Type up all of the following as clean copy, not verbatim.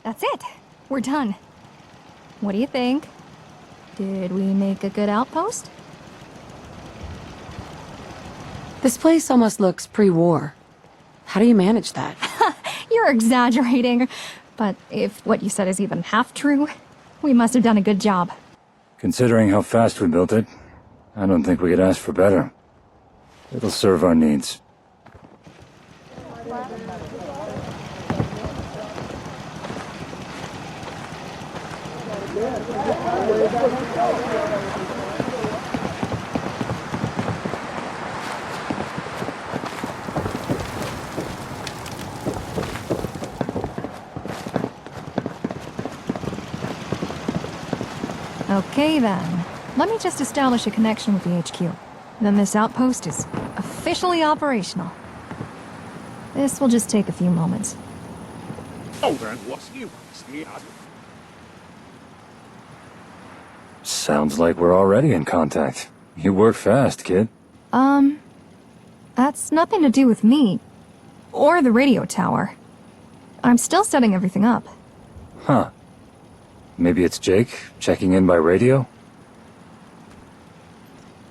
That's it. We're done. What do you think? Did we make a good outpost? This place almost looks pre-war. How do you manage that? You're exaggerating. But if what you said is even half true, we must have done a good job. Considering how fast we built it, I don't think we could ask for better. It'll serve our needs. Okay then. Let me just establish a connection with the HQ. Then this outpost is officially operational. This will just take a few moments. Sounds like we're already in contact. You work fast, kid. That's nothing to do with me. Or the radio tower. I'm still setting everything up. Huh. Maybe it's Jake, checking in by radio?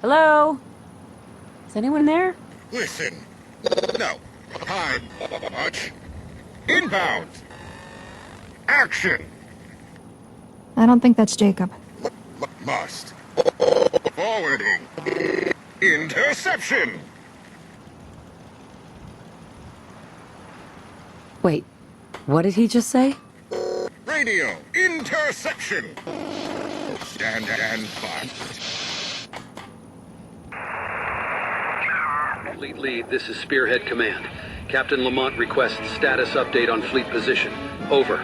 Hello? Is anyone there? Listen. No. Time. Much. Inbound. Action. I don't think that's Jacob. Must. Forwarding. Interception. Wait, what did he just say? Radio. Interception. Stand and fight. Fleet Lead, this is Spearhead Command. Captain Lamont requests status update on fleet position. Over.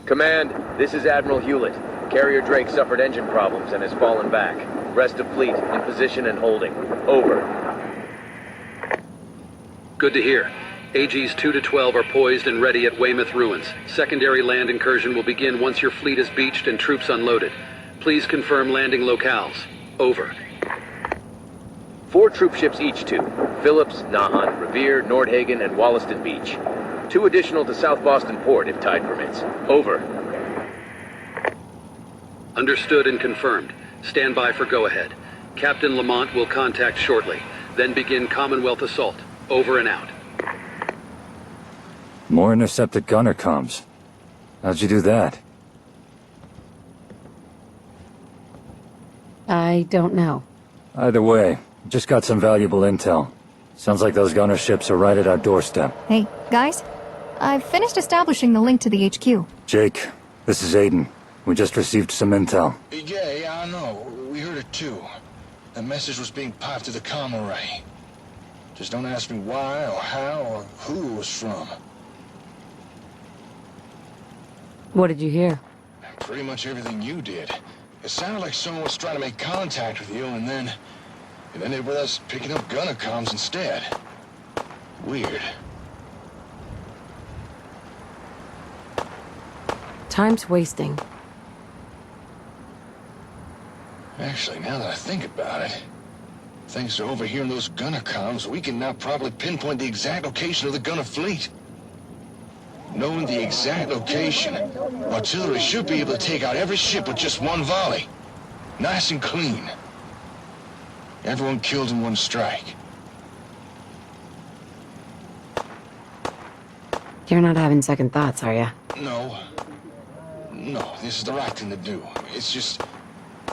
Command, this is Admiral Hewlett. Carrier Drake suffered engine problems and has fallen back. Rest of fleet in position and holding. Over. Good to hear. AGs 2 to 12 are poised and ready at Weymouth Ruins. Secondary land incursion will begin once your fleet is beached and troops unloaded. Please confirm landing locales. Over. 4 troop ships each to Phillips, Nahan, Revere, Nordhagen, and Wollaston Beach. 2 additional to South Boston Port if tide permits. Over. Understood and confirmed. Stand by for go-ahead. Captain Lamont will contact shortly. Then begin Commonwealth assault. Over and out. More intercepted gunner comms. How'd you do that? I don't know. Either way, just got some valuable intel. Sounds like those gunner ships are right at our doorstep. Hey, guys. I've finished establishing the link to the HQ. Jake, this is Aiden. We just received some intel. Yeah, I know. We heard it too. That message was being piped to the comm array. Just don't ask me why or how or who it was from. What did you hear? Pretty much everything you did. It sounded like someone was trying to make contact with you and then it ended with us picking up gunner comms instead. Weird. Time's wasting. Actually, now that I think about it, thanks to overhearing those gunner comms, we can now probably pinpoint the exact location of the gunner fleet. Knowing the exact location, artillery should be able to take out every ship with just one volley. Nice and clean. Everyone killed in one strike. You're not having second thoughts, are you? No, this is the right thing to do. It's just,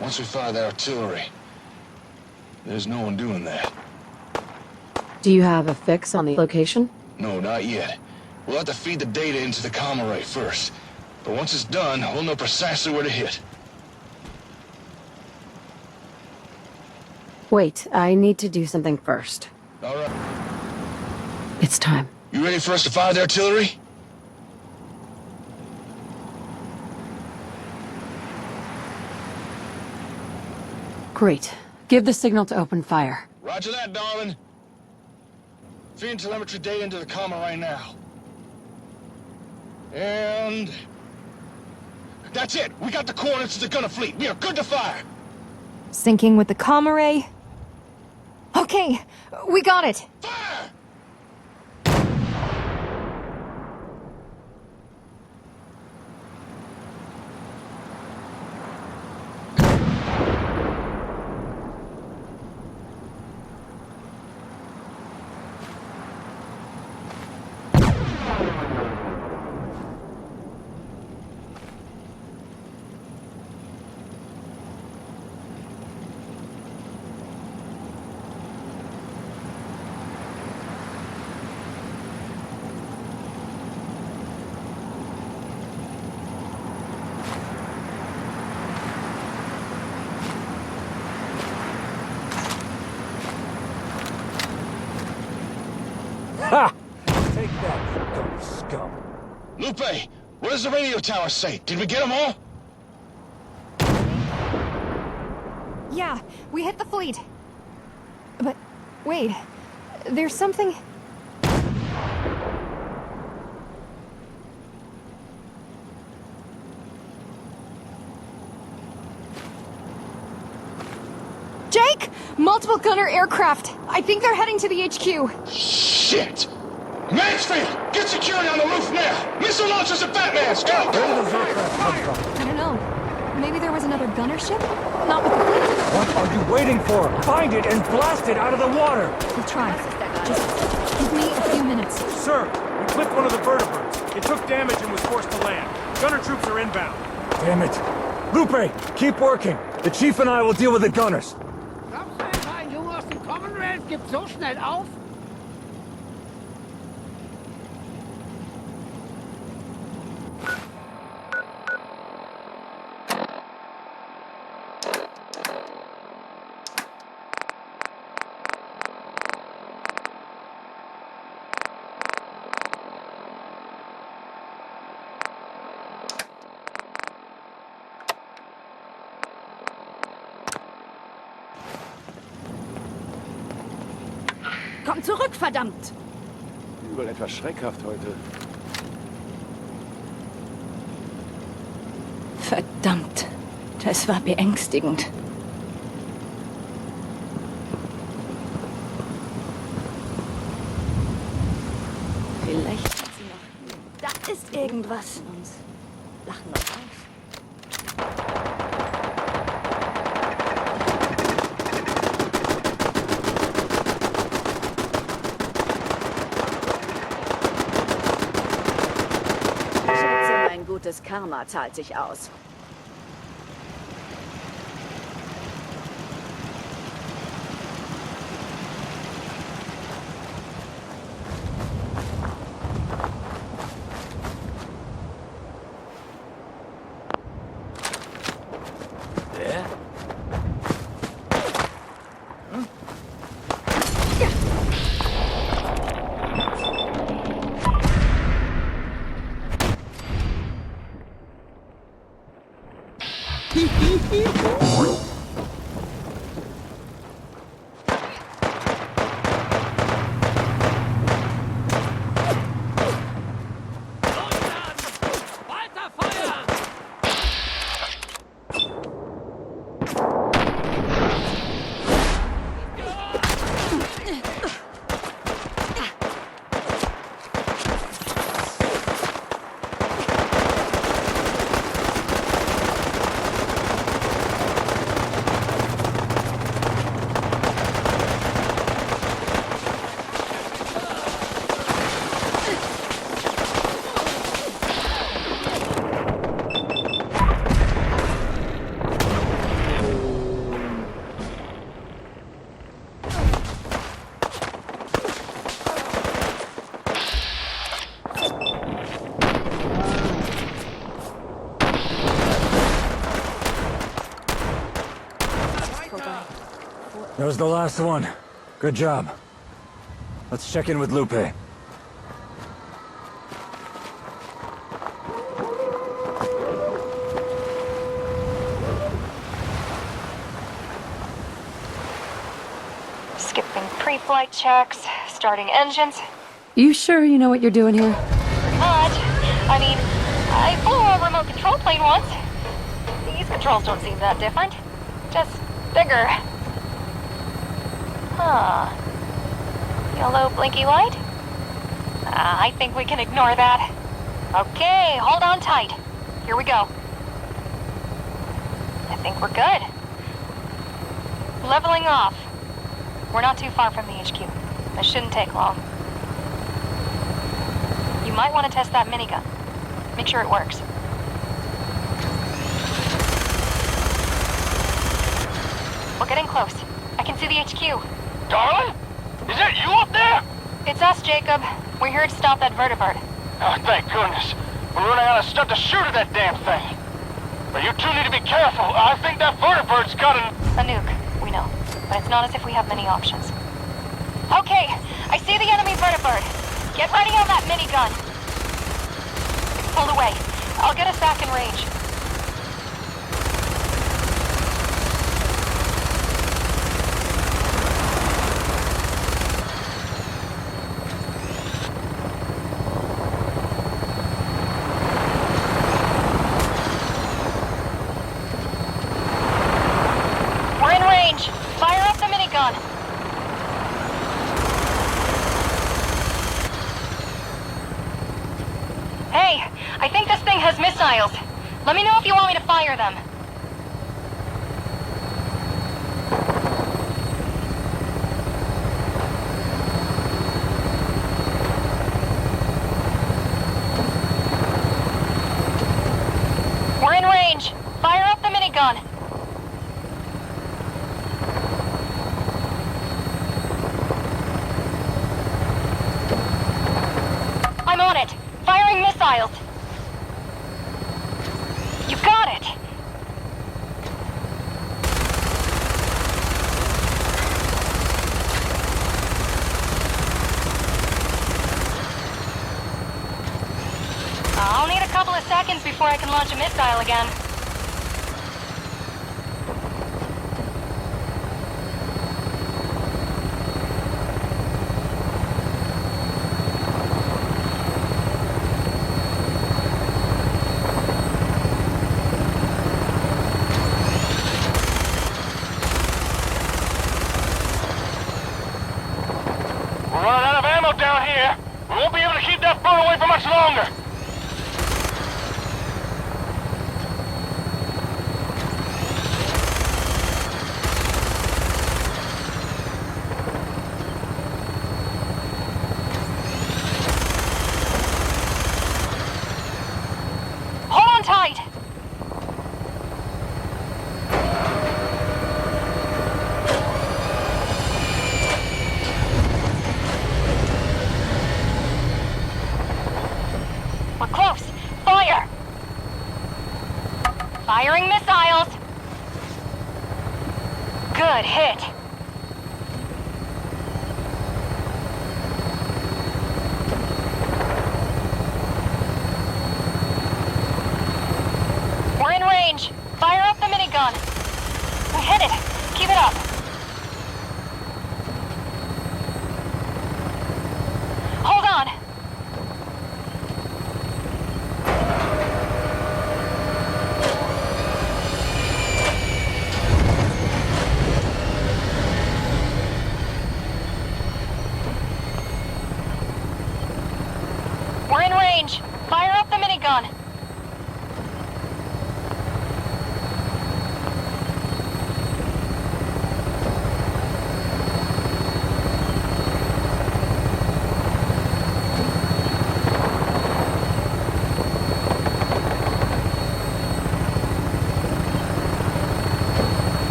once we fire that artillery, there's no one doing that. Do you have a fix on the location? No, not yet. We'll have to feed the data into the comm array first. But once it's done, we'll know precisely where to hit. Wait, I need to do something first. All right. It's time. You ready for us to fire the artillery? Great. Give the signal to open fire. Roger that, darling. Feeding telemetry data into the comma right now. And... that's it! We got the coordinates of the gunner fleet. We are good to fire! Syncing with the comm array. Okay, we got it. Fire! Ha! Take that, you dumb scum. Lupe, what does the radio tower say? Did we get them all? Yeah, we hit the fleet. But, wait. There's something... Jake! Multiple gunner aircraft. I think they're heading to the HQ. Shit! Mansfield, get security on the roof now! Missile launchers and Batmans, go! Where did those aircraft come from? I don't know. Maybe there was another gunner ship? Not with the fleet. What are you waiting for? Find it and blast it out of the water! We'll try. Just give me a few minutes. Sir, we clipped one of the vertebrates. It took damage and was forced to land. Gunner troops are inbound. Damn it. Lupe, keep working. The chief and I will deal with the gunners. Glaubst du etwa, ein Junge aus dem Commonwealth gibt so schnell auf? Komm zurück, verdammt! Überall etwas schreckhaft heute. Verdammt. Das war beängstigend. Vielleicht hat sie noch... Da ist irgendwas. Uns lachen uns aus. Schätze, mein gutes Karma zahlt sich aus. That was the last one. Good job. Let's check in with Lupe. Skipping pre-flight checks, starting engines. You sure you know what you're doing here? Pretty much. I mean, I flew a remote control plane once. These controls don't seem that different. Just bigger. Huh. Yellow blinky light? I think we can ignore that. Okay, hold on tight. Here we go. I think we're good. Leveling off. We're not too far from the HQ. It shouldn't take long. You might want to test that minigun. Make sure it works. We're getting close. I can see the HQ. Darling? Is that you up there? It's us, Jacob. We're here to stop that vertibird. Oh, thank goodness. We're running out of stuff to shoot at that damn thing. But you two need to be careful. I think that vertibird's got A nuke, we know. But it's not as if we have many options. Okay, I see the enemy vertibird. Get ready on that minigun. It's pulled away. I'll get us back in range. We're in range. Fire up the minigun. Hey, I think this thing has missiles. Let me know if you want me to fire them. We're in range. Fire up the minigun. I'm on it. Firing missiles. You got it. I'll need a couple of seconds before I can launch a missile again. We're running out of ammo down here. We won't be able to keep that bird away for much longer. Hold on tight. We're close. Fire! Firing missiles. Good hit. We're in range. Fire up the minigun. We hit it. Keep it up. Hold on.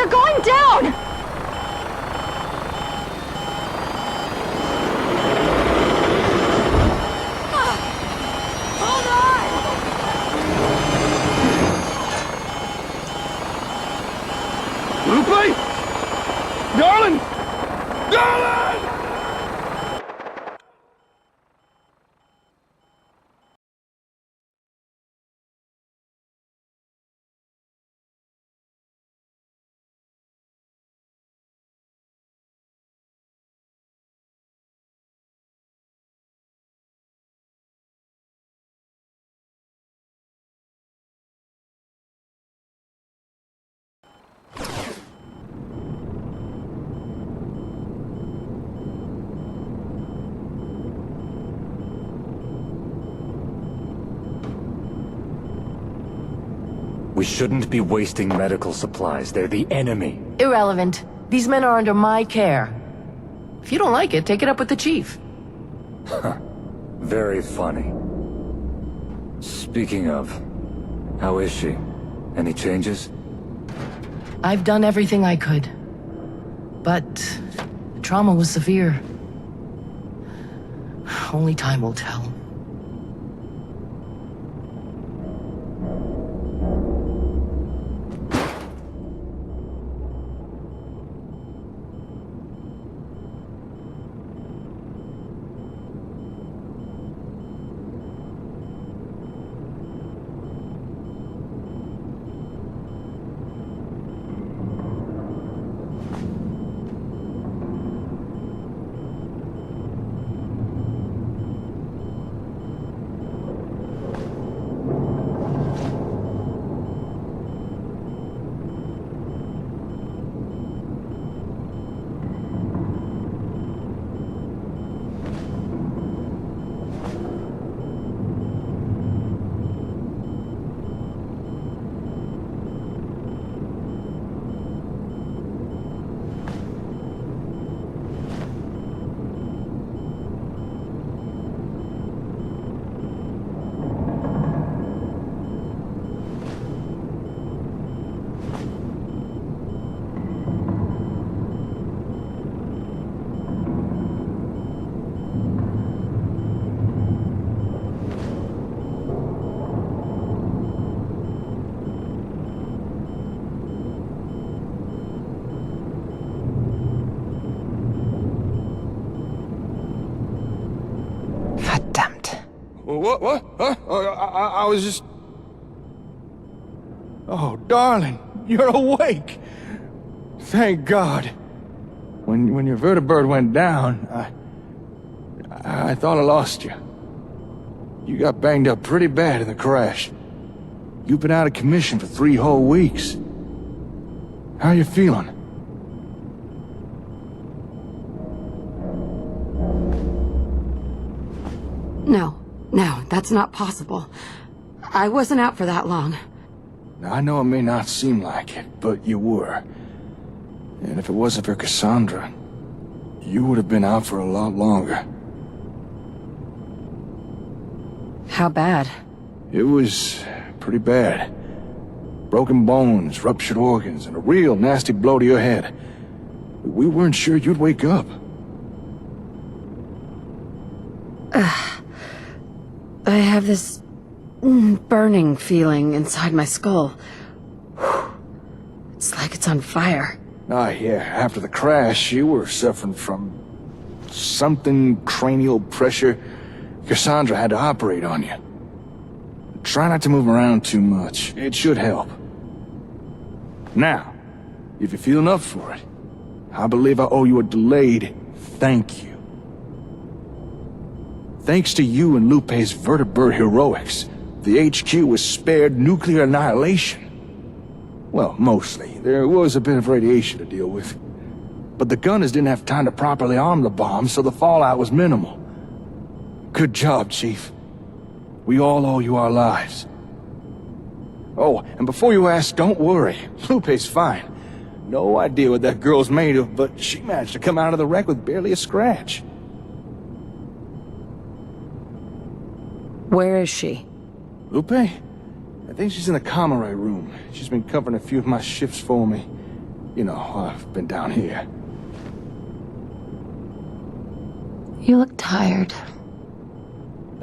They're going down! Hold on! Lupe? Darling! Darling! We shouldn't be wasting medical supplies. They're the enemy. Irrelevant. These men are under my care. If you don't like it, take it up with the chief. Very funny. Speaking of, how is she? Any changes? I've done everything I could. But the trauma was severe. Only time will tell. What? Huh? Oh, I was just... Oh, darling, you're awake. Thank God. When your vertibird went down, I thought I lost you. You got banged up pretty bad in the crash. You've been out of commission for 3 whole weeks. How you feeling? No, that's not possible. I wasn't out for that long. Now, I know it may not seem like it, but you were. And if it wasn't for Cassandra, you would have been out for a lot longer. How bad? It was pretty bad. Broken bones, ruptured organs, and a real nasty blow to your head. We weren't sure you'd wake up. I have this burning feeling inside my skull. It's like it's on fire. Ah, yeah, after the crash, you were suffering from something cranial pressure. Cassandra had to operate on you. Try not to move around too much. It should help. Now, if you feel enough for it, I believe I owe you a delayed thank you. Thanks to you and Lupe's vertibird heroics, the HQ was spared nuclear annihilation. Well, mostly. There was a bit of radiation to deal with. But the gunners didn't have time to properly arm the bomb, so the fallout was minimal. Good job, Chief. We all owe you our lives. Oh, and before you ask, don't worry. Lupe's fine. No idea what that girl's made of, but she managed to come out of the wreck with barely a scratch. Where is she? Lupe? I think she's in the Comrade room. She's been covering a few of my shifts for me. You know, I've been down here. You look tired.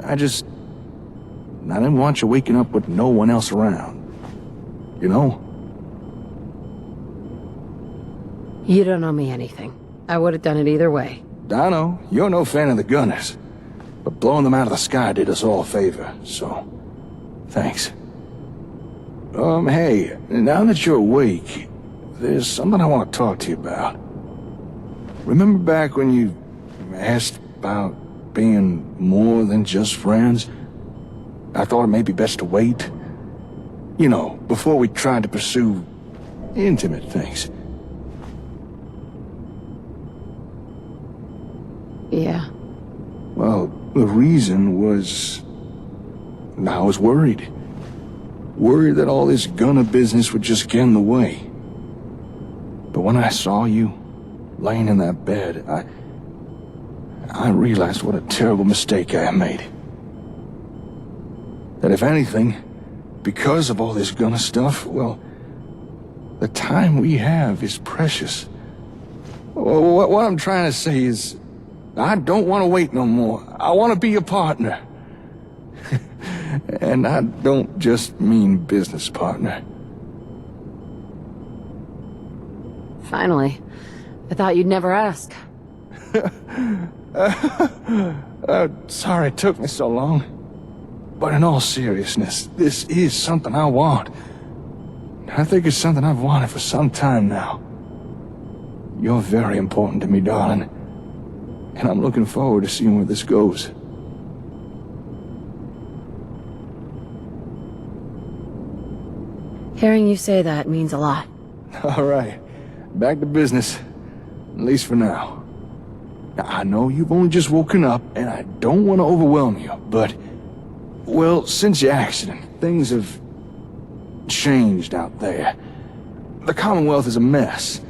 I didn't want you waking up with no one else around. You know? You don't owe me anything. I would have done it either way. I know, you're no fan of the Gunners. But blowing them out of the sky did us all a favor, so... thanks. Hey, now that you're awake, there's something I want to talk to you about. Remember back when you asked about being more than just friends? I thought it may be best to wait. You know, before we tried to pursue intimate things. Yeah. Well, the reason was... I was worried. Worried that all this gunner business would just get in the way. But when I saw you, laying in that bed, I realized what a terrible mistake I had made. That if anything, because of all this gunner stuff, well, the time we have is precious. What I'm trying to say is, I don't want to wait no more. I want to be a partner. And I don't just mean business partner. Finally. I thought you'd never ask. Sorry it took me so long. But in all seriousness, this is something I want. I think it's something I've wanted for some time now. You're very important to me, darling. And I'm looking forward to seeing where this goes. Hearing you say that means a lot. All right. Back to business. At least for now. Now, I know you've only just woken up, and I don't want to overwhelm you, but... well, since your accident, things have... changed out there. The Commonwealth is a mess,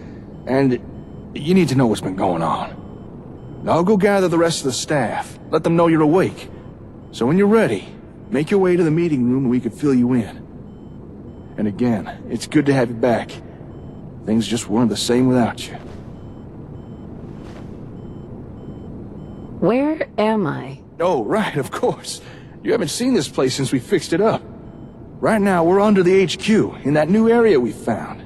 and you need to know what's been going on. I'll go gather the rest of the staff, let them know you're awake. So when you're ready, make your way to the meeting room and we can fill you in. And again, it's good to have you back. Things just weren't the same without you. Where am I? Oh, right, of course. You haven't seen this place since we fixed it up. Right now, we're under the HQ, in that new area we found.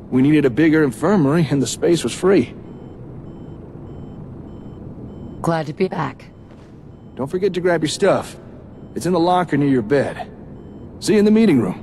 We needed a bigger infirmary, and the space was free. Glad to be back. Don't forget to grab your stuff. It's in the locker near your bed. See you in the meeting room.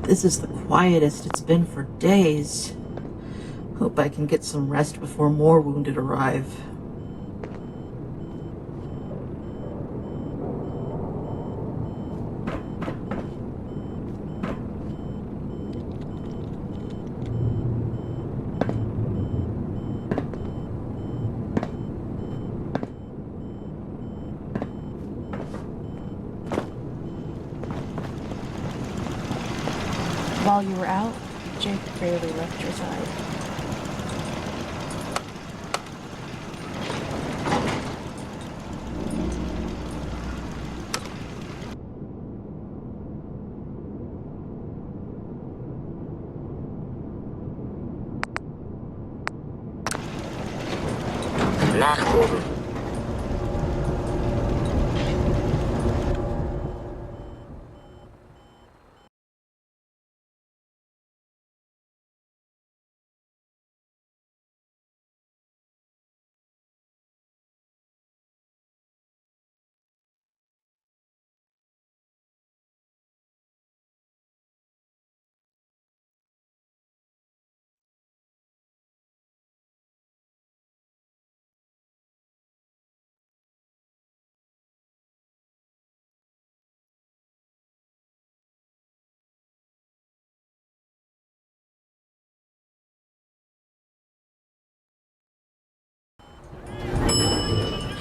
This is the quietest it's been for days. Hope I can get some rest before more wounded arrive. While you were out, Jake barely left your side. Nachgucken.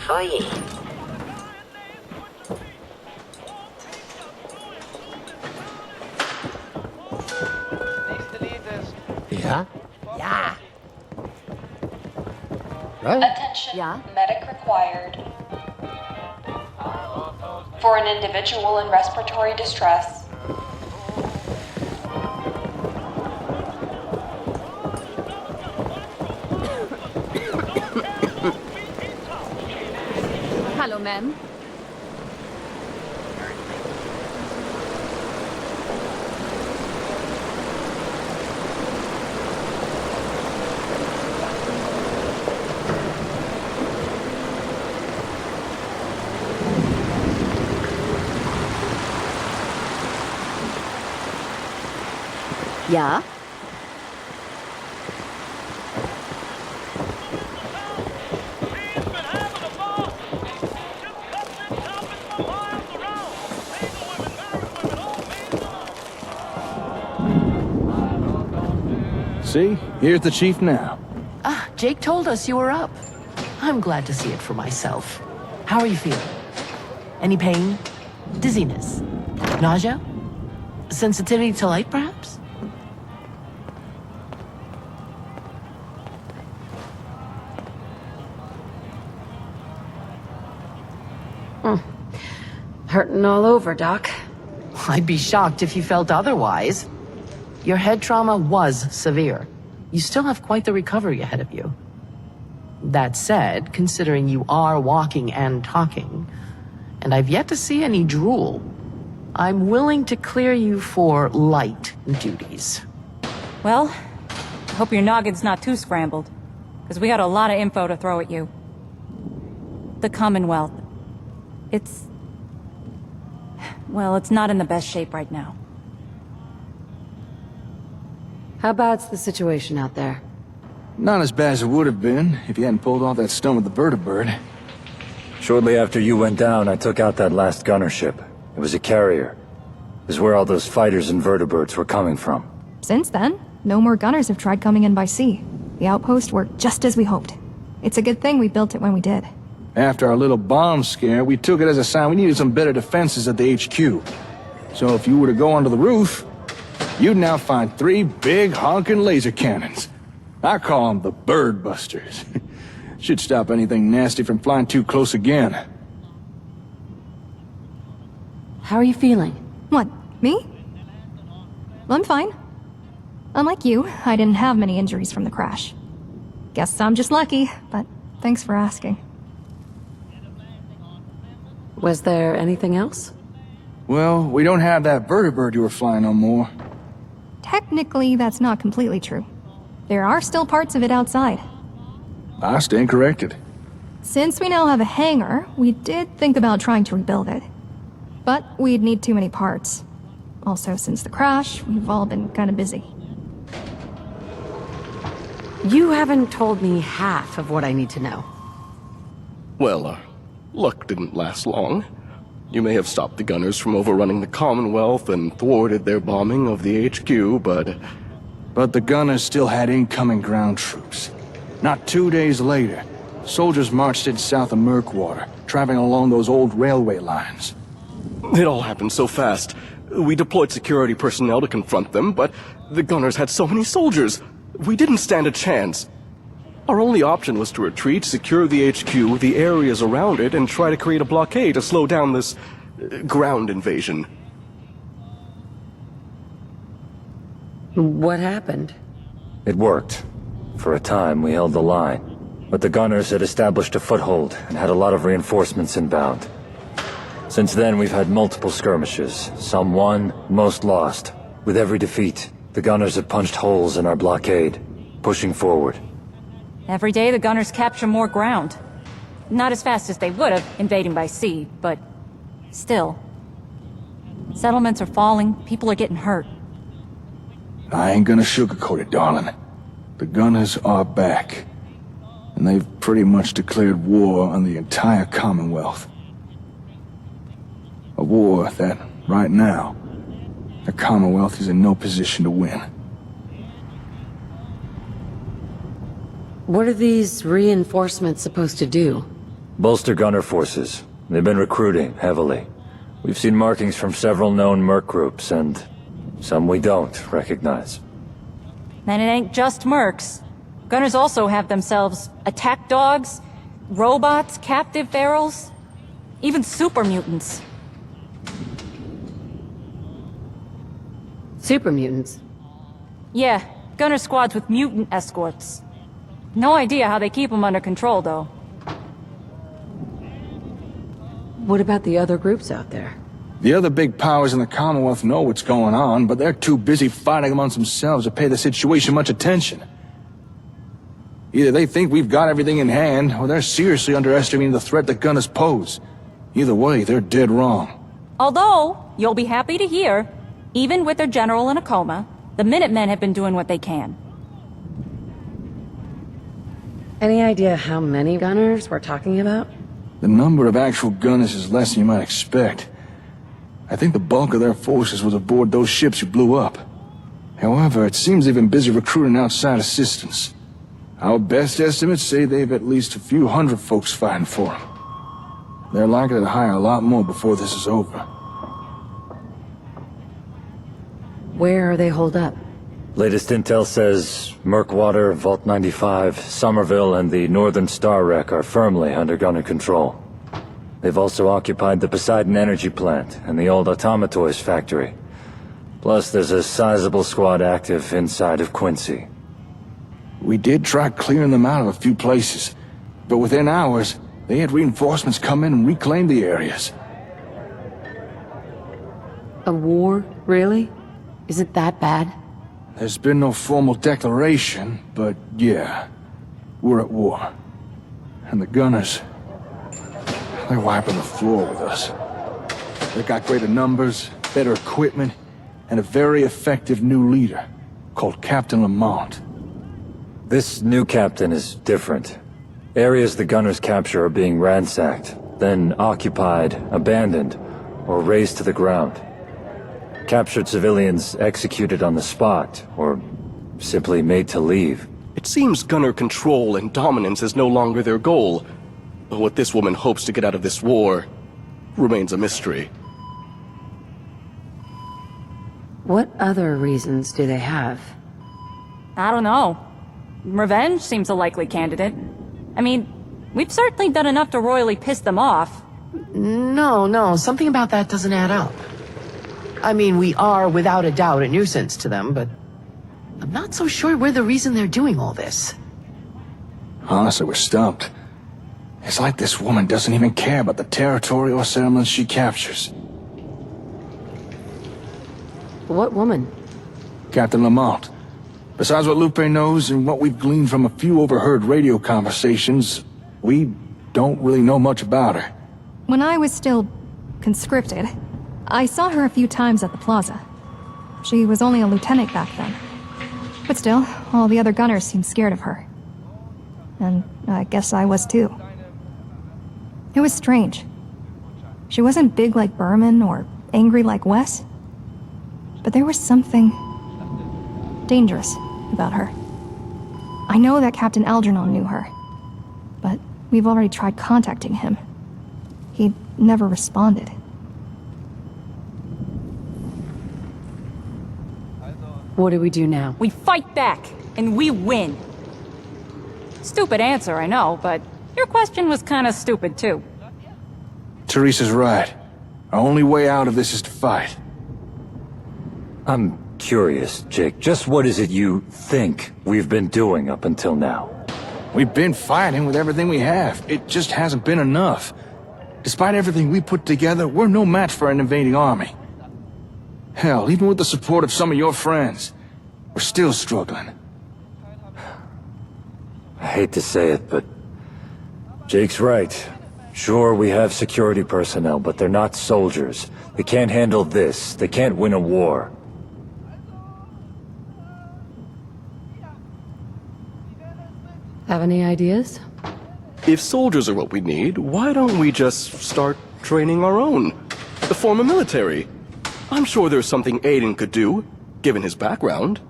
Oh je. Ja? Ja. Attention, Yeah? medic required. For an individual in respiratory distress. Hello, ma'am. Ja? See? Here's the chief now. Ah, Jake told us you were up. I'm glad to see it for myself. How are you feeling? Any pain? Dizziness? Nausea? Sensitivity to light, perhaps? Hurting all over, Doc. I'd be shocked if you felt otherwise. Your head trauma was severe. You still have quite the recovery ahead of you. That said, considering you are walking and talking, and I've yet to see any drool, I'm willing to clear you for light duties. Well, I hope your noggin's not too scrambled, because we got a lot of info to throw at you. The Commonwealth. Well, it's not in the best shape right now. How bad's the situation out there? Not as bad as it would have been if you hadn't pulled off that stunt with the vertibird. Shortly after you went down, I took out that last gunner ship. It was a carrier. It was where all those fighters and vertibirds were coming from. Since then, no more gunners have tried coming in by sea. The outpost worked just as we hoped. It's a good thing we built it when we did. After our little bomb scare, we took it as a sign we needed some better defenses at the HQ. So if you were to go onto the roof, you'd now find 3 big honking laser cannons. I call them the Bird Busters. Should stop anything nasty from flying too close again. How are you feeling? What, me? I'm fine. Unlike you, I didn't have many injuries from the crash. Guess I'm just lucky, but thanks for asking. Was there anything else? Well, we don't have that vertibird you were flying no more. Technically, that's not completely true. There are still parts of it outside. I stand corrected. Since we now have a hangar, we did think about trying to rebuild it. But we'd need too many parts. Also, since the crash, we've all been kind of busy. You haven't told me half of what I need to know. Well, our luck didn't last long. You may have stopped the gunners from overrunning the Commonwealth and thwarted their bombing of the HQ, but... But the gunners still had incoming ground troops. Not 2 days later, soldiers marched in south of Murkwater, traveling along those old railway lines. It all happened so fast. We deployed security personnel to confront them, but the gunners had so many soldiers. We didn't stand a chance. Our only option was to retreat, secure the HQ, the areas around it, and try to create a blockade to slow down this ground invasion. What happened? It worked. For a time, we held the line. But the gunners had established a foothold and had a lot of reinforcements inbound. Since then, we've had multiple skirmishes. Some won, most lost. With every defeat, the gunners have punched holes in our blockade, pushing forward. Every day the gunners capture more ground. Not as fast as they would have, invading by sea, but still. Settlements are falling, people are getting hurt. I ain't gonna sugarcoat it, darling. The gunners are back. And they've pretty much declared war on the entire Commonwealth. A war that, right now, the Commonwealth is in no position to win. What are these reinforcements supposed to do? Bolster gunner forces. They've been recruiting heavily. We've seen markings from several known merc groups, and some we don't recognize. And it ain't just mercs. Gunners also have themselves attack dogs, robots, captive barrels, even super mutants. Super mutants? Yeah, gunner squads with mutant escorts. No idea how they keep them under control, though. What about the other groups out there? The other big powers in the Commonwealth know what's going on, but they're too busy fighting amongst themselves to pay the situation much attention. Either they think we've got everything in hand, or they're seriously underestimating the threat the gunners pose. Either way, they're dead wrong. Although, you'll be happy to hear, even with their general in a coma, the Minutemen have been doing what they can. Any idea how many gunners we're talking about? The number of actual gunners is less than you might expect. I think the bulk of their forces was aboard those ships you blew up. However, it seems they've been busy recruiting outside assistance. Our best estimates say they've at least a few hundred folks fighting for them. They're likely to hire a lot more before this is over. Where are they holed up? Latest intel says Murkwater, Vault 95, Somerville, and the Northern Star Wreck are firmly under gunner control. They've also occupied the Poseidon Energy Plant and the old Automatoys factory. Plus, there's a sizable squad active inside of Quincy. We did try clearing them out of a few places, but within hours, they had reinforcements come in and reclaim the areas. A war, really? Is it that bad? There's been no formal declaration, but yeah, we're at war. And the gunners, they're wiping the floor with us. They've got greater numbers, better equipment, and a very effective new leader called Captain Lamont. This new captain is different. Areas the gunners capture are being ransacked, then occupied, abandoned, or razed to the ground. Captured civilians executed on the spot, or simply made to leave. It seems gunner control and dominance is no longer their goal. But what this woman hopes to get out of this war remains a mystery. What other reasons do they have? I don't know. Revenge seems a likely candidate. I mean, we've certainly done enough to royally piss them off. No, something about that doesn't add up. I mean, we are without a doubt a nuisance to them, but I'm not so sure we're the reason they're doing all this. Honestly, we're stumped. It's like this woman doesn't even care about the territory or settlements she captures. What woman? Captain Lamont. Besides what Lupe knows and what we've gleaned from a few overheard radio conversations, we don't really know much about her. When I was still conscripted, I saw her a few times at the plaza. She was only a lieutenant back then. But still, all the other gunners seemed scared of her. And I guess I was too. It was strange. She wasn't big like Berman or angry like Wes. But there was something dangerous about her. I know that Captain Algernon knew her, but we've already tried contacting him. He never responded. What do we do now? We fight back, and we win. Stupid answer, I know, but your question was kinda stupid too. Teresa's right. Our only way out of this is to fight. I'm curious, Jake, just what is it you think we've been doing up until now? We've been fighting with everything we have. It just hasn't been enough. Despite everything we put together, we're no match for an invading army. Hell, even with the support of some of your friends, we're still struggling. I hate to say it, but Jake's right. Sure, we have security personnel, but they're not soldiers. They can't handle this. They can't win a war. Have any ideas? If soldiers are what we need, why don't we just start training our own? Form a military. I'm sure there's something Aiden could do, given his background.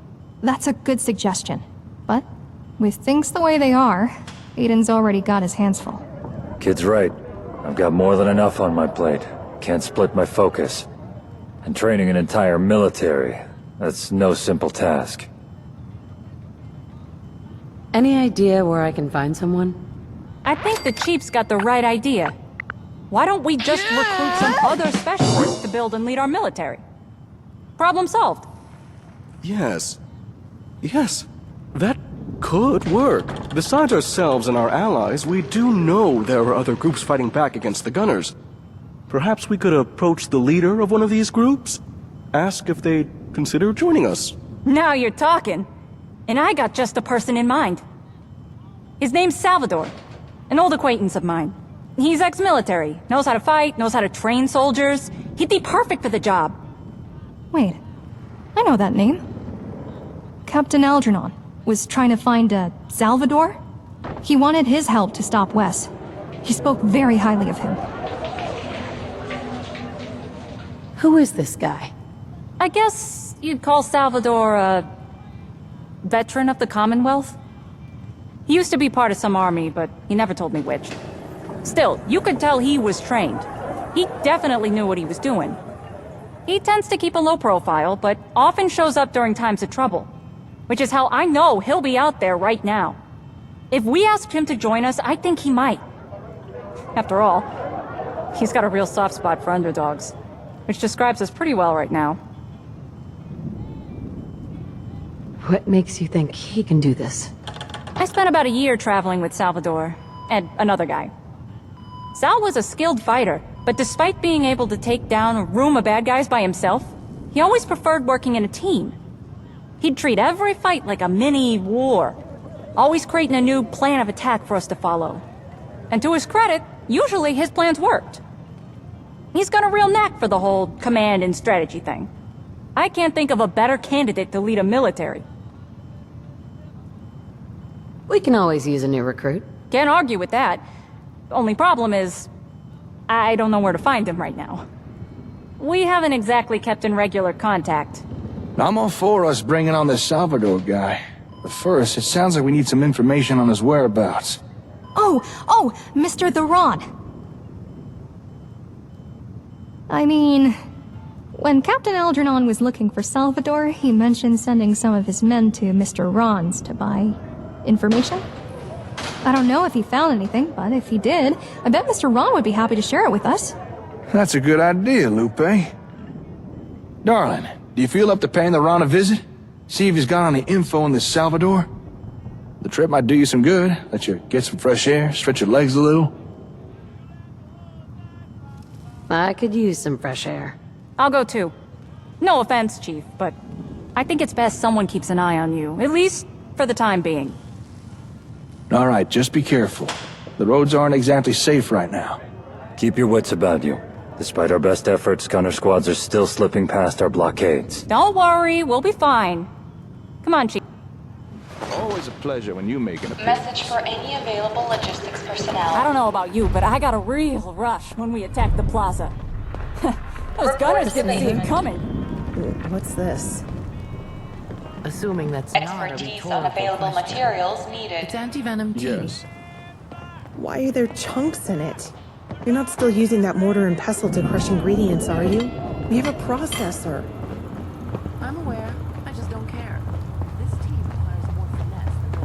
That's a good suggestion. But with things the way they are, Aiden's already got his hands full. Kid's right. I've got more than enough on my plate. Can't split my focus. And training an entire military, that's no simple task. Any idea where I can find someone? I think the Chief's got the right idea. Why don't we just recruit some other specialists to build and lead our military? Problem solved. Yes. Yes. That could work. Besides ourselves and our allies, we do know there are other groups fighting back against the Gunners. Perhaps we could approach the leader of one of these groups? Ask if they'd consider joining us. Now you're talking. And I got just the person in mind. His name's Salvador. An old acquaintance of mine. He's ex-military, knows how to fight, knows how to train soldiers. He'd be perfect for the job. Wait, I know that name. Captain Algernon was trying to find Salvador? He wanted his help to stop Wes. He spoke very highly of him. Who is this guy? I guess you'd call Salvador a veteran of the Commonwealth? He used to be part of some army, but he never told me which. Still, you could tell he was trained. He definitely knew what he was doing. He tends to keep a low profile, but often shows up during times of trouble. Which is how I know he'll be out there right now. If we asked him to join us, I think he might. After all, he's got a real soft spot for underdogs, which describes us pretty well right now. What makes you think he can do this? I spent about a year traveling with Salvador, and another guy. Sal was a skilled fighter, but despite being able to take down a room of bad guys by himself, he always preferred working in a team. He'd treat every fight like a mini war, always creating a new plan of attack for us to follow. And to his credit, usually his plans worked. He's got a real knack for the whole command and strategy thing. I can't think of a better candidate to lead a military. We can always use a new recruit. Can't argue with that. Only problem is, I don't know where to find him right now. We haven't exactly kept in regular contact. I'm all for us bringing on this Salvador guy. But first, it sounds like we need some information on his whereabouts. Oh, Mr. Theron. I mean, when Captain Algernon was looking for Salvador, he mentioned sending some of his men to Mr. Ron's to buy information. I don't know if he found anything, but if he did, I bet Mr. Ron would be happy to share it with us. That's a good idea, Lupe. Darling, do you feel up to paying the Ron a visit? See if he's got any info on this Salvador? The trip might do you some good, let you get some fresh air, stretch your legs a little. I could use some fresh air. I'll go too. No offense, Chief, but I think it's best someone keeps an eye on you, at least for the time being. All right, just be careful. The roads aren't exactly safe right now. Keep your wits about you. Despite our best efforts, gunner squads are still slipping past our blockades. Don't worry, we'll be fine. Come on, Chief. Always a pleasure when you make an appearance. Message for any available logistics personnel. I don't know about you, but I got a real rush when we attacked the plaza. Those gunners didn't see it coming. What's this? Assuming that's not a Expertise rhetorical on available question. materials needed. It's anti-venom tea. Yes. Why are there chunks in it? You're not still using that mortar and pestle to crush ingredients, are you? We have a processor. I'm aware. I just don't care. This tea requires more finesse than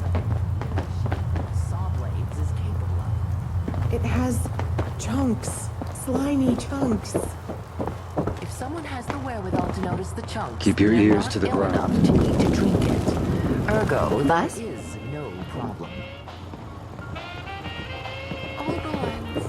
what a saw blades is capable of. It has chunks. Slimy chunks. If someone has the wherewithal to notice the chunks, Keep your they're ears not to the ill ground. enough to need to drink it. Ergo, Was? there is no problem. All lines.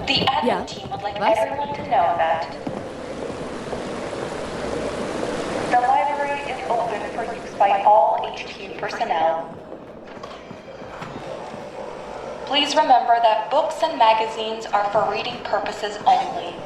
The admin team will would like everyone to know that the library is open for use by all HQ personnel. Please remember that books and magazines are for reading purposes only.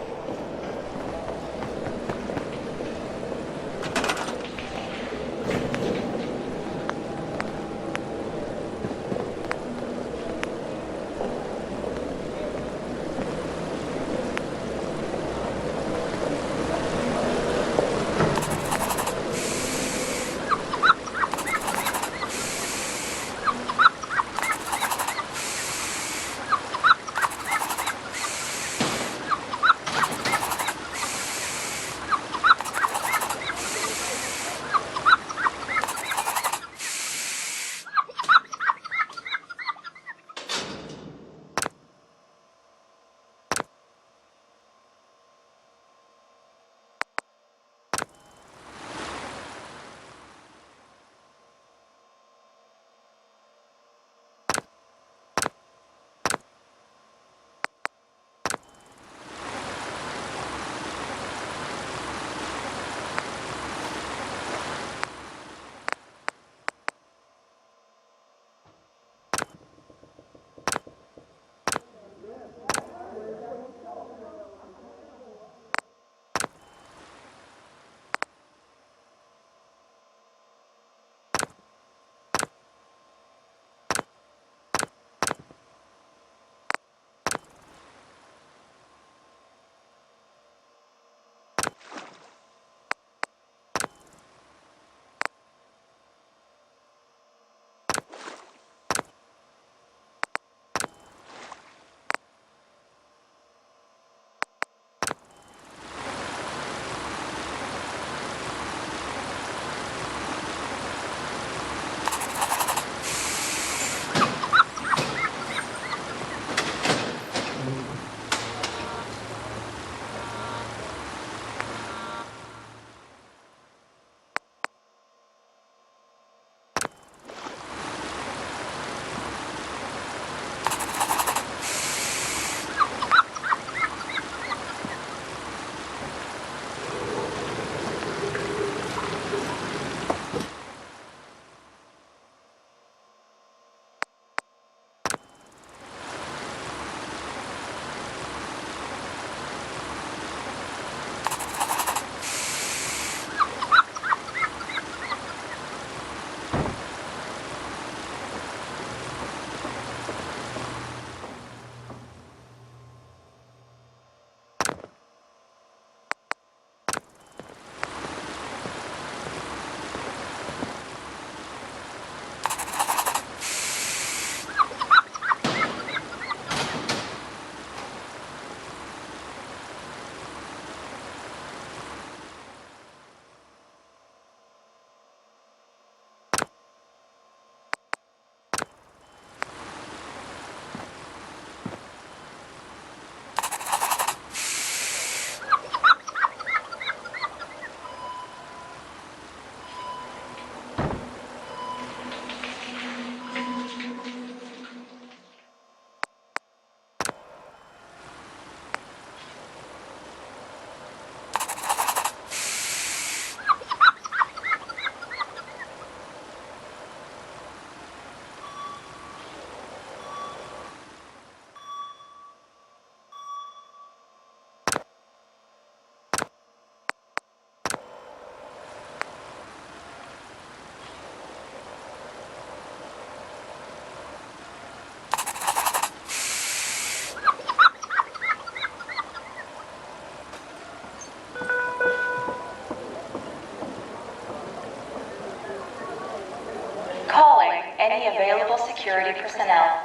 Any available security personnel.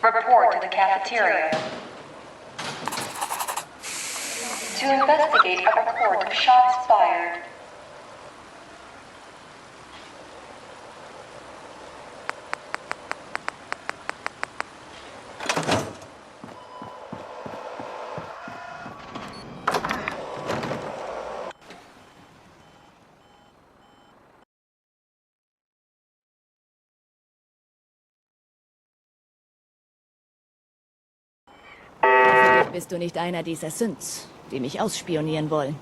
Report to the cafeteria. To investigate a report of shots fired. Bist du nicht einer dieser Synths, die mich ausspionieren wollen?